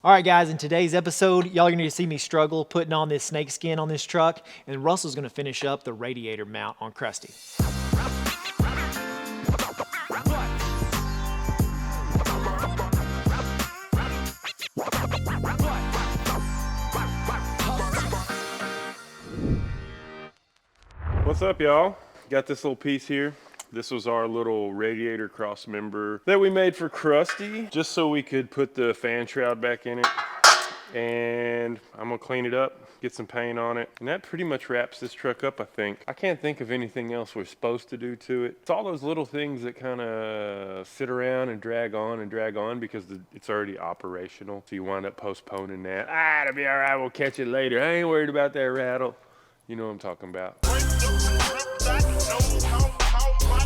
All right, guys, in today's episode, y'all are going to see me struggle putting on this snake skin on this truck, and Russell's going to finish up the radiator mount on Crusty. What's up, y'all? Got this little piece here. This was our little radiator cross member that we made for Crusty, just so we could put the fan shroud back in it. And I'm gonna clean it up, get some paint on it. And that pretty much wraps this truck up, I think. I can't think of anything else we're supposed to do to it. It's all those little things that kind of sit around and drag on because it's already operational. So you wind up postponing that. It'll be all right, we'll catch it later. I ain't worried about that rattle. You know what I'm talking about.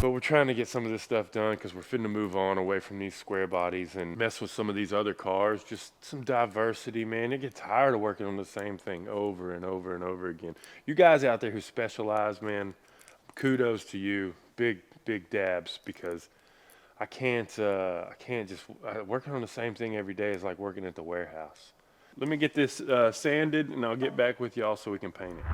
But we're trying to get some of this stuff done because we're finna move on away from these square bodies and mess with some of these other cars. Just some diversity, man. You get tired of working on the same thing over and over and over again. You guys out there who specialize, man, kudos to you. Big dabs, because I can't just working on the same thing every day is like working at the warehouse. Let me get this sanded and I'll get back with y'all so we can paint it.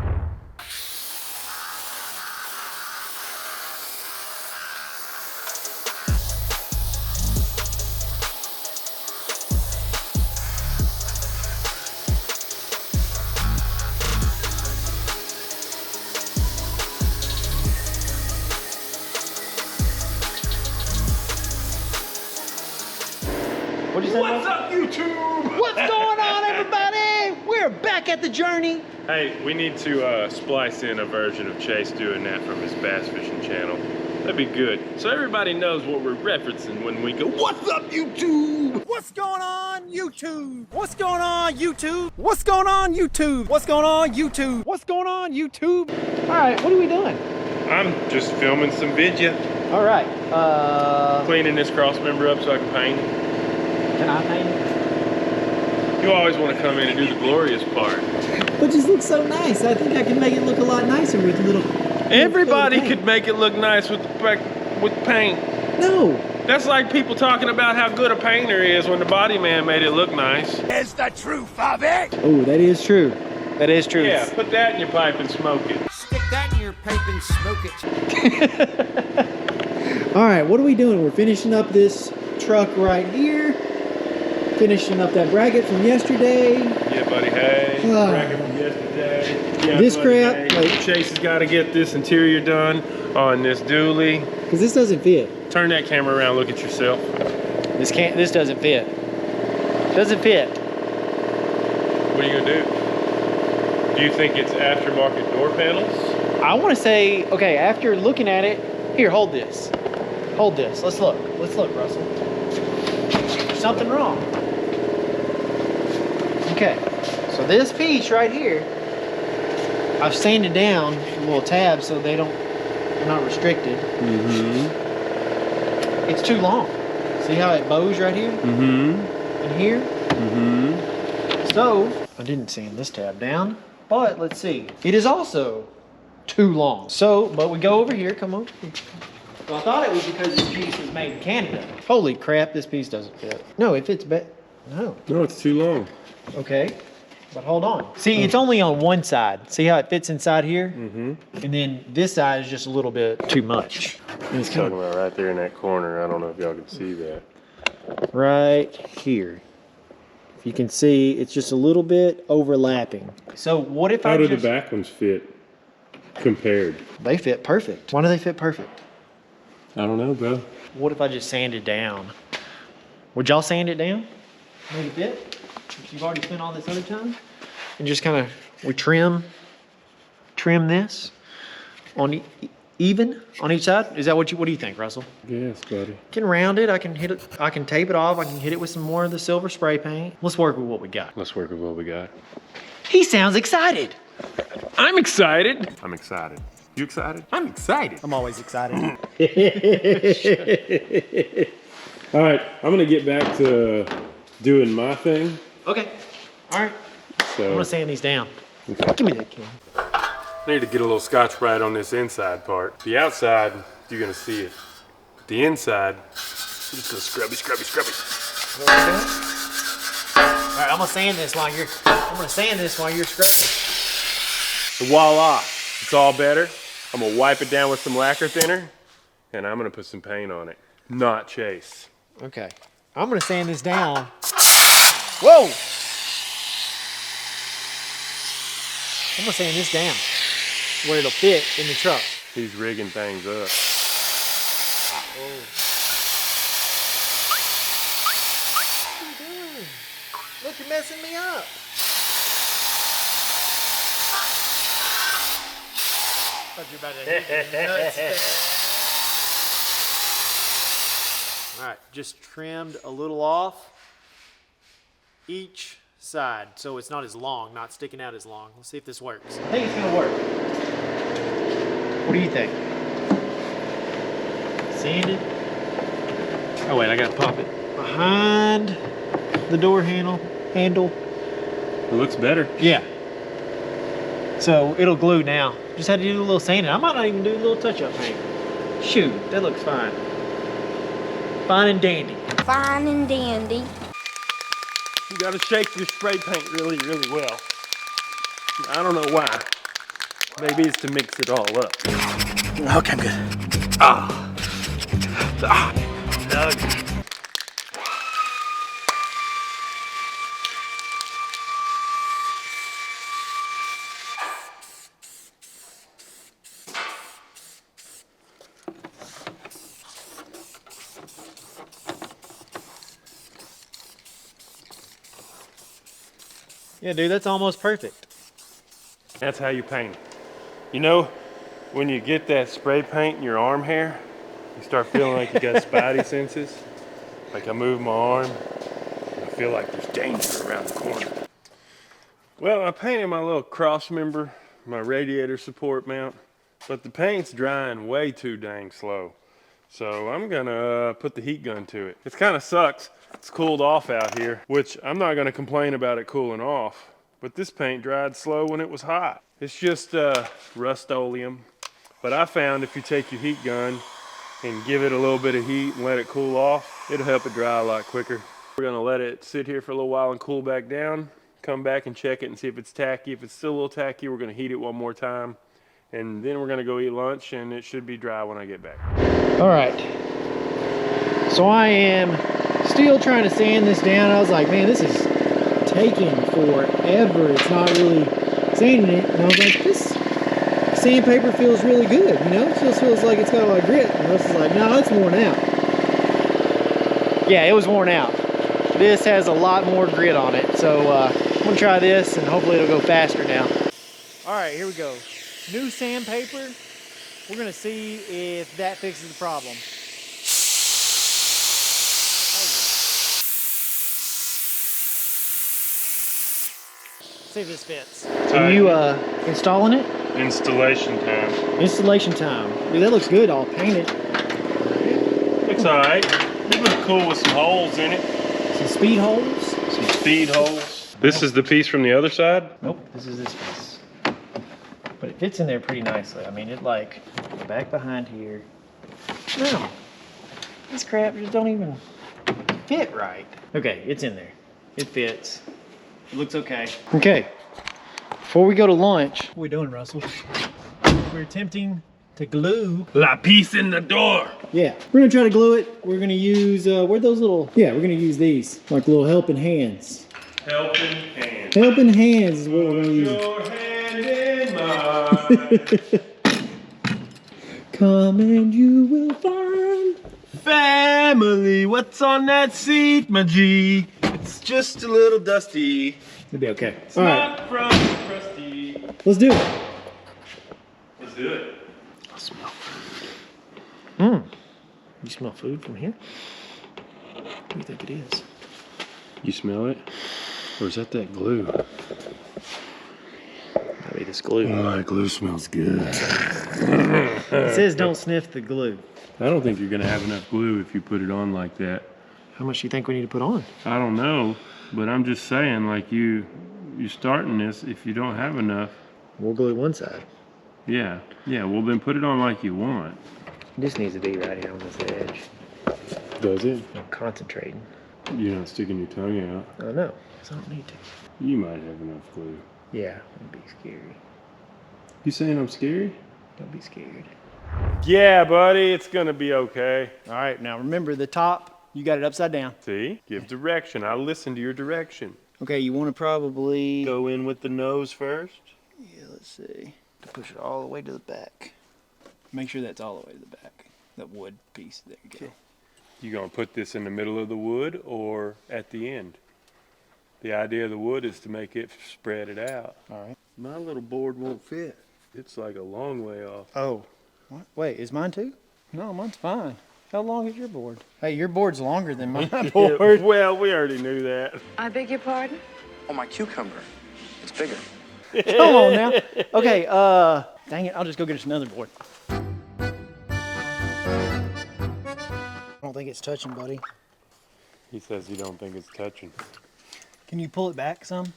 What's up, YouTube? What's going on, everybody? We're back at the journey. Hey, we need to splice in a version of Chase doing that from his bass fishing channel. That'd be good. So everybody knows what we're referencing when we go, "What's up, YouTube?" What's going on, YouTube? What's going on, YouTube? What's going on, YouTube? What's going on, YouTube? What's going on, YouTube? All right, what are we doing? I'm just filming some video. All right. Cleaning this cross member up so I can paint it. Can I paint it? You always want to come in and do the glorious part. But just looks so nice. I think I can make it look a lot nicer with a little. Everybody could make it look nice with paint. No. That's like people talking about how good a painter is when the body man made it look nice. Is the truth of it? Oh, that is true. That is true. Yeah, put that in your pipe and smoke it. Stick that in your pipe and smoke it. All right, what are we doing? We're finishing up this truck right here. Finishing up that bracket from yesterday. Yeah, buddy, hey. Bracket from yesterday. Yeah, this buddy, crap. hey. Like, Chase has got to get this interior done on this dually. because this doesn't fit. Turn that camera around, look at yourself. This doesn't fit. Doesn't fit. What are you gonna do? Do you think it's aftermarket door panels? I want to say, okay, after looking at it, here, hold this. Hold this. Let's look. Let's look, Russell. There's something wrong. Okay, so this piece right here, I've sanded down a little tabs so they're not restricted. Mm-hmm. It's too long. See how it bows right here? Mm-hmm. And here? Mm-hmm. So, I didn't sand this tab down, but let's see. It is also too long. So, but we go over here, come on. Well, I thought it was because this piece was made in Canada. Holy crap, this piece doesn't fit. No, it fits better. No. No, it's too long. Okay, but hold on. See, it's only on one side. See how it fits inside here? Mm-hmm. And then this side is just a little bit too much. He's talking about right there in that corner. I don't know if y'all can see that. Right here. If you can see, it's just a little bit overlapping. So what if How I do just... the back ones fit compared? They fit perfect. Why do they fit perfect? I don't know, bro. What if I just sanded down? Would y'all sand it down? Make it fit? You've already spent all this other time? And just kind of, we trim this on even on each side? Is that what do you think, Russell? Yes, buddy. I can round it, I can hit it, I can tape it off, I can hit it with some more of the silver spray paint. Let's work with what we got. Let's work with what we got. He sounds excited. I'm excited. I'm excited. You excited? I'm excited. I'm always excited. All right, I'm gonna get back to doing my thing. Okay, all right. So I'm gonna sand these down. Okay. Give me that can. I need to get a little Scotch-Brite on this inside part. The outside, you're gonna see it. The inside, I'm just gonna scrubby. All right, I'm gonna sand this while you're scraping. So voila, it's all better. I'm gonna wipe it down with some lacquer thinner, and I'm gonna put some paint on it. Not Chase. Okay. I'm gonna sand this down. Whoa! I'm gonna sand this down where it'll fit in the truck. He's rigging things up. Oh. What are you doing? Look, you're messing me up. Thought you were about to hit the nuts there. All right, just trimmed a little off each side so it's not as long, not sticking out as long. Let's see if this works. I think it's gonna work. What do you think? Sanded. Oh wait, I gotta pop it behind the door handle. It looks better. Yeah. So it'll glue now. Just had to do a little sanding. I might not even do a little touch-up paint. Shoot, that looks fine. Fine and dandy. Fine and dandy. You gotta shake your spray paint really, really well. I don't know why. Maybe it's to mix it all up. Okay, I'm good. Doug. Yeah, dude, that's almost perfect. That's how you paint. You know, when you get that spray paint in your arm hair, you start feeling like you got spidey senses. Like I move my arm, and I feel like there's danger around the corner. Well, I painted my little cross member, my radiator support mount, but the paint's drying way too dang slow. So I'm gonna put the heat gun to it. It kind of sucks. It's cooled off out here, which I'm not gonna complain about it cooling off, but this paint dried slow when it was hot. It's just Rust-Oleum. But I found if you take your heat gun and give it a little bit of heat and let it cool off, it'll help it dry a lot quicker. We're gonna let it sit here for a little while and cool back down, come back and check it and see if it's tacky. If it's still a little tacky, we're gonna heat it one more time, and then we're gonna go eat lunch, and it should be dry when I get back. All right. So I am still trying to sand this down. I was like, man, this is taking forever. It's not really sanding it. And I was like, this sandpaper feels really good, you know? It just feels like it's got a lot of grit. And Russ is like, no, it's worn out. Yeah, it was worn out. This has a lot more grit on it. So I'm gonna try this and hopefully it'll go faster now. All right, here we go. New sandpaper. We're gonna see if that fixes the problem. See if this fits. Are you installing it? Installation time. Installation time. Dude, that looks good all painted. Looks alright. It looks cool with some holes in it. Some speed holes. Some speed holes. This is the piece from the other side? Nope, this is this piece. But it fits in there pretty nicely. I mean, it like, back behind here. No, this crap just don't even fit right. Okay, it's in there. It fits. It looks okay. Okay, before we go to lunch, what are we doing, Russell? We're attempting to glue. La piece in the door. Yeah, we're gonna try to glue it. We're gonna use, where'd those little, yeah, we're gonna use these, like little helping hands. Helping hand. Helping hands is what we're gonna use. Your hand in mine. Come and you will find. Family, what's on that seat, my G? It's just a little dusty. It'll be okay. It's All not right, from Crusty. let's do it. Let's do it. I smell food. Mmm. You smell food from here? What do you think it is? You smell it? Or is that glue? Maybe this glue. Oh, that glue smells good. It says don't sniff the glue. I don't think you're gonna have enough glue if you put it on like that. How much do you think we need to put on? I don't know, but I'm just saying, like you're starting this. If you don't have enough, We'll glue one side. yeah. Well, then put it on like you want. This needs to be right here on this edge. Does it? I'm concentrating. You're not sticking your tongue out. I know, so I don't need to. You might have enough glue. Yeah, it'd be scary. You saying I'm scary? Don't be scared. Yeah, buddy, it's gonna be okay. All right, now remember the top, you got it upside down. See? Give direction. I listen to your direction. Okay, you want to probably... Go in with the nose first. Yeah, let's see. To push it all the way to the back. Make sure that's all the way to the back. That wood piece, there you go. You gonna put this in the middle of the wood or at the end? The idea of the wood is to make it spread it out. All right. My little board won't fit. It's like a long way off. Oh, what? Wait, is mine too? No, mine's fine. How long is your board? Hey, your board's longer than my board. Well, we already knew that. I beg your pardon? Oh, my cucumber. It's bigger. Come on now. Okay, dang it, I'll just go get us another board. I don't think it's touching, buddy. He says he don't think it's touching. Can you pull it back some?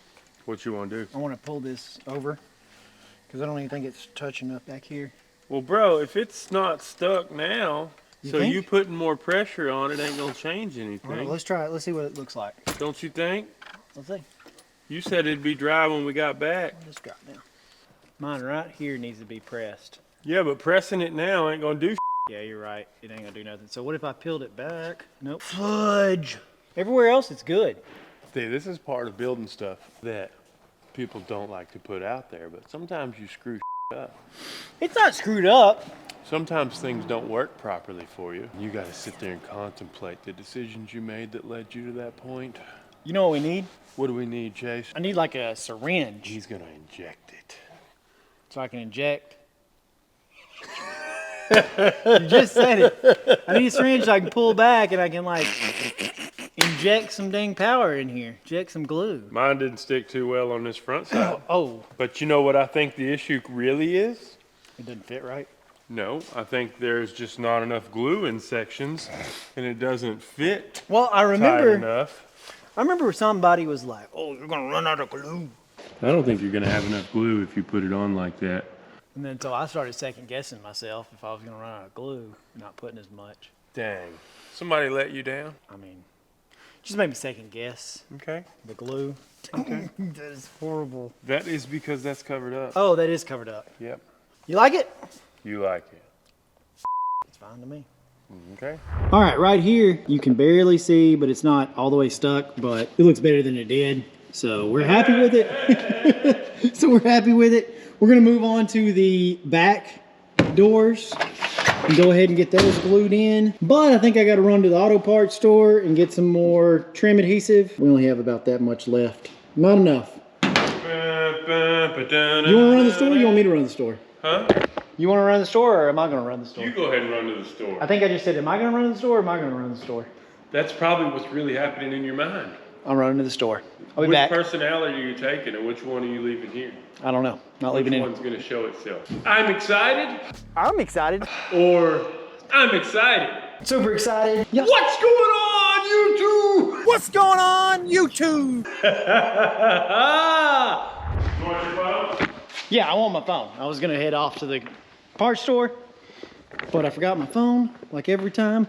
What you want to do? I want to pull this over because I don't even think it's touching up back here. Well, bro, if it's not stuck now, so think? you putting more pressure on it ain't gonna change anything. All right, let's try it. Let's see what it looks like. Don't you think? Let's see. You said it'd be dry when we got back. Just drop down. Mine right here needs to be pressed. Yeah, but pressing it now ain't gonna do. Yeah, you're right. It ain't gonna do nothing. So what if I peeled it back? Nope. Fudge. Everywhere else it's good. See, this is part of building stuff that people don't like to put out there, but sometimes you screw up. It's not screwed up. Sometimes things don't work properly for you. You gotta sit there and contemplate the decisions you made that led you to that point. You know what we need? What do we need, Chase? I need like a syringe He's gonna inject it. so I can inject. You just said it. I need a syringe so I can pull back and I can like inject some dang power in here. Inject some glue. Mine didn't stick too well on this front side. Oh, But you know what I think the issue really is? it doesn't fit right. No, I think there's just not enough glue in sections and it doesn't fit Well, I tight remember somebody was like, "Oh, you're gonna run out of glue." I don't think you're gonna have enough glue if you put it on like that. And then so I started second guessing myself if I was gonna run out of glue, not putting as much. Dang. Somebody let you down? I mean, just made me second guess Okay. the glue. Okay. That is horrible. That is because that's covered up. Oh, that is covered up. Yep. You like it? You like it. It's fine to me. Okay. All right, right here, you can barely see, but it's not all the way stuck, but it looks better than it did. So we're happy with it. We're gonna move on to the back doors and go ahead and get those glued in. But I think I gotta run to the auto parts store and get some more trim adhesive. We only have about that much left. Not enough. You wanna run the store or you want me to run the store? Huh? You wanna run the store or am I gonna run the store? You go ahead and run to the store. I think I just said, am I gonna run the store or am I gonna run the store? That's probably what's really happening in your mind. I'm running to the store. I'll be Which back. personality are you taking and which one are you leaving here? I don't know. Not leaving Which in. one's gonna show itself? I'm excited I'm excited. or I'm excited. Super excited. Yes. What's going on, YouTube? What's going on, YouTube? You want your phone? Yeah, I want my phone. I was gonna head off to the parts store, but I forgot my phone, like every time.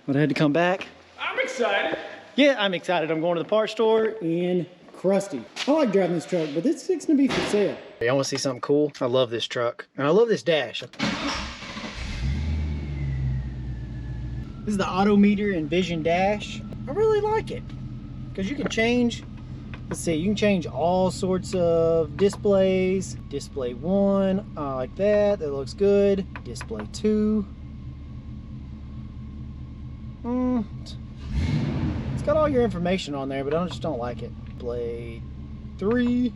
But I had to come back. I'm excited. Yeah, I'm excited. I'm going to the parts store in Crusty. I like driving this truck, but this thing's gonna be for sale. Y'all wanna see something cool? I love this truck. And I love this dash. This is the Autometer and Vision Dash. I really like it. Because you can change, let's see, you can change all sorts of displays. Display 1, I like that. That looks good. Display 2. It's got all your information on there, but I just don't like it. Display 3.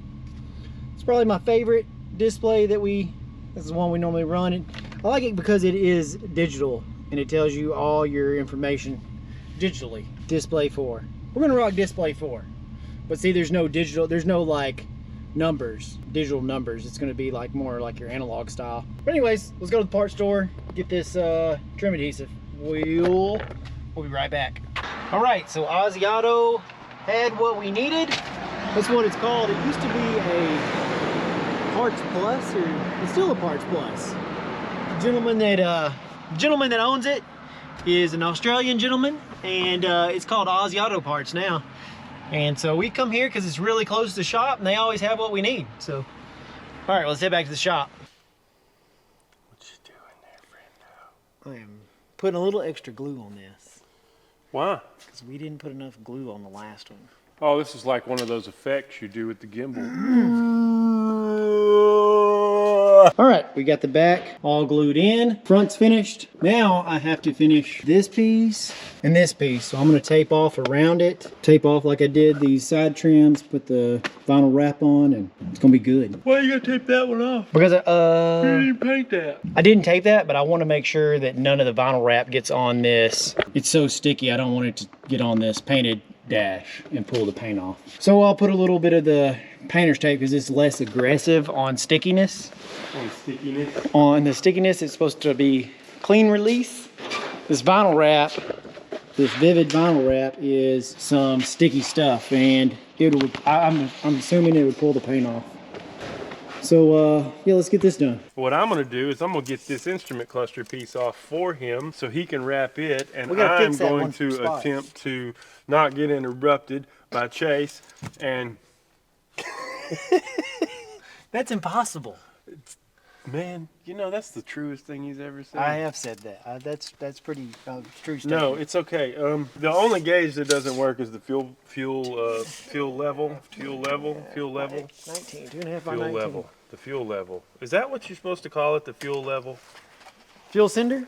It's probably my favorite display that this is the one we normally run. I like it because it is digital and it tells you all your information digitally. Display 4. We're gonna rock display 4. But see, there's no digital, there's no like numbers, digital numbers. It's gonna be like more like your analog style. But anyways, let's go to the parts store, get this trim adhesive. We'll be right back. All right, so Aussie Auto had what we needed. That's what it's called. It used to be a Parts Plus, or it's still a Parts Plus. The gentleman that owns it is an Australian gentleman, and it's called Aussie Auto Parts now. And so we come here because it's really close to the shop, and they always have what we need. So, all right, let's head back to the shop. What you doing there, friendo? I am putting a little extra glue on this Why? because we didn't put enough glue on the last one. Oh, this is like one of those effects you do with the gimbal. All right, we got the back all glued in. Front's finished. Now I have to finish this piece and this piece. So I'm gonna tape off around it. Tape off like I did these side trims, put the vinyl wrap on, and it's gonna be good. Why you gotta tape that one off? Because You didn't paint that. I didn't tape that, but I want to make sure that none of the vinyl wrap gets on this. It's so sticky, I don't want it to get on this painted dash and pull the paint off. So I'll put a little bit of the painter's tape because it's less aggressive on stickiness. On stickiness? On the stickiness, it's supposed to be clean release. This vinyl wrap, this Vivid vinyl wrap, is some sticky stuff, and I'm assuming it would pull the paint off. So yeah, let's get this done. What I'm gonna do is I'm gonna get this instrument cluster piece off for him so he can wrap it, and We gotta I'm fix that going one to spot. attempt to not get interrupted by Chase. And That's impossible. man, you know, that's the truest thing he's ever said. I have said that. That's pretty true statement. No, it's okay. The only gauge that doesn't work is the fuel level. 19, 2.5 by Fuel 19. level. The fuel level. Is that what you're supposed to call it? The fuel level? Fuel cinder?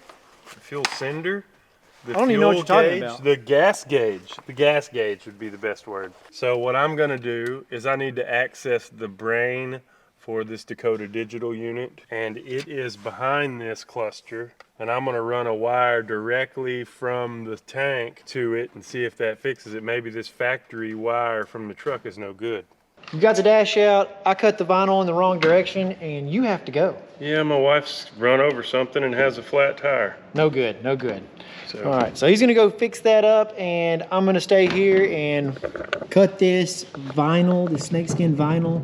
The fuel cinder? The I don't even know what fuel you're talking gauge? about. The gas gauge. The gas gauge would be the best word. So what I'm gonna do is I need to access the brain for this Dakota Digital unit, and it is behind this cluster, and I'm gonna run a wire directly from the tank to it and see if that fixes it. Maybe this factory wire from the truck is no good. You got the dash out, I cut the vinyl in the wrong direction, and you have to go. Yeah, my wife's run over something and has a flat tire. No good, no good. So All right, so he's gonna go fix that up, and I'm gonna stay here and cut this vinyl, the snakeskin vinyl,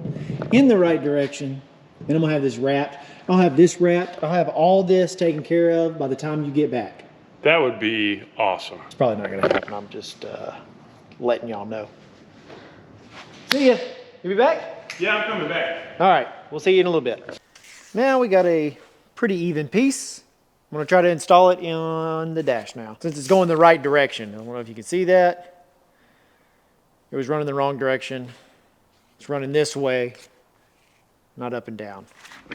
in the right direction. Then I'm gonna have this wrapped. I'll have this wrapped. I'll have all this taken care of by the time you get back. that would be awesome. It's probably not gonna happen. I'm just letting y'all know. See ya. You be back? Yeah, I'm coming back. All right, we'll see you in a little bit. Now we got a pretty even piece. I'm gonna try to install it on the dash now, since it's going the right direction. I don't know if you can see that. It was running the wrong direction. It's running this way, not up and down.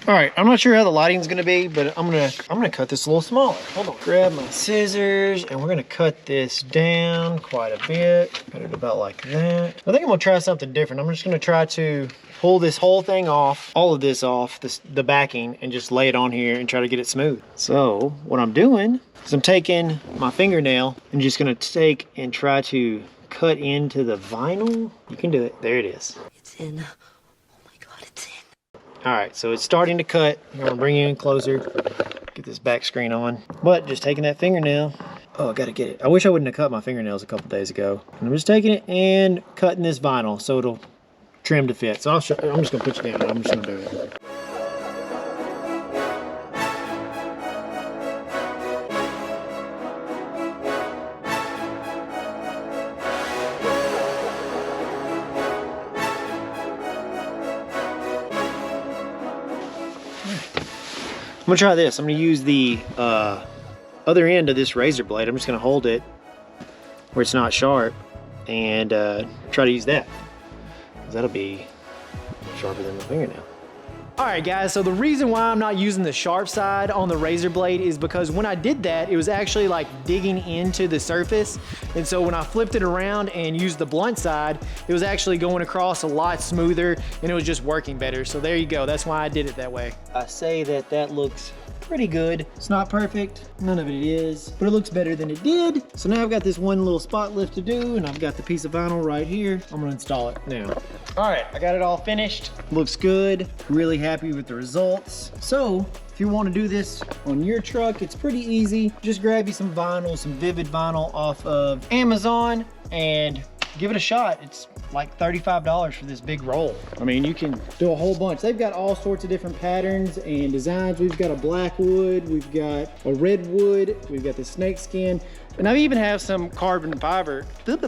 All right, I'm not sure how the lighting's gonna be, but I'm gonna cut this a little smaller. Hold on. Grab my scissors, and we're gonna cut this down quite a bit. Cut it about like that. I think I'm gonna try something different. I'm just gonna try to pull this whole thing off, all of this off, the backing, and just lay it on here and try to get it smooth. So what I'm doing is I'm taking my fingernail and just gonna take and try to cut into the vinyl. You can do it. There it is. It's in. Oh my God, it's in. All right, so it's starting to cut. I'm gonna bring you in closer, get this back screen on. But just taking that fingernail, oh, I gotta get it. I wish I wouldn't have cut my fingernails a couple days ago. And I'm just taking it and cutting this vinyl so it'll trim to fit. So I'm just gonna put you down. I'm just gonna do it. I'm gonna try this. I'm gonna use the other end of this razor blade. I'm just gonna hold it where it's not sharp and try to use that. 'Cause that'll be sharper than my fingernail. All right guys, so the reason why I'm not using the sharp side on the razor blade is because when I did that, it was actually like digging into the surface. And so when I flipped it around and used the blunt side, it was actually going across a lot smoother and it was just working better. So there you go, that's why I did it that way. I say that looks pretty good. It's not perfect, none of it is, but it looks better than it did. So now I've got this one little spot left to do, and I've got the piece of vinyl right here. I'm gonna install it now. All right, I got it all finished. Looks good, really happy with the results. So if you want to do this on your truck, it's pretty easy. Just grab you some vinyl, some Vivid vinyl off of Amazon and give it a shot. It's like $35 for this big roll. I mean, you can do a whole bunch. They've got all sorts of different patterns and designs. We've got a black wood, we've got a red wood, we've got the snake skin, and I even have some carbon fiber at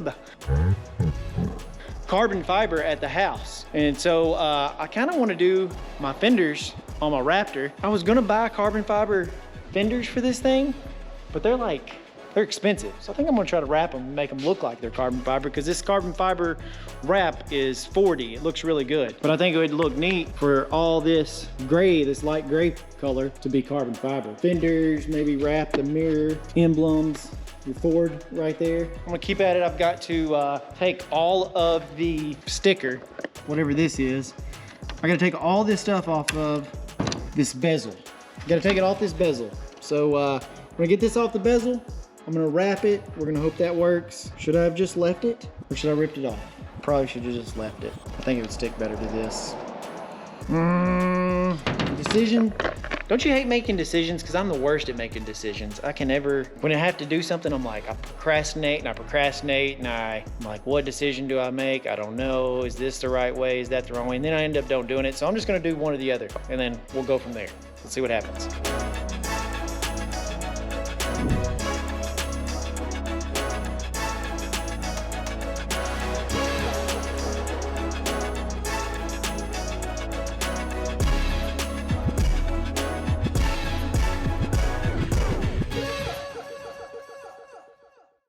the house. And so I kind of want to do my fenders on my Raptor. I was gonna buy carbon fiber fenders for this thing, but they're expensive. So I think I'm gonna try to wrap them and make them look like they're carbon fiber, because this carbon fiber wrap is 40. It looks really good. But I think it would look neat for all this gray, this light gray color, to be carbon fiber. Fenders, maybe wrap the mirror emblems, your Ford right there. I'm gonna keep at it. I've got to take all of the sticker, whatever this is. I gotta take all this stuff off of this bezel. Gotta take it off this bezel. So I'm gonna get this off the bezel. I'm gonna wrap it. We're gonna hope that works. Should I have just left it, or should I ripped it off? Probably should have just left it. I think it would stick better to this. Decision. Don't you hate making decisions? Because I'm the worst at making decisions. I can never, when I have to do something, I'm like, I procrastinate, and I'm like, what decision do I make? I don't know. Is this the right way? Is that the wrong way? And then I end up don't doing it. So I'm just gonna do one or the other, and then we'll go from there. Let's see what happens.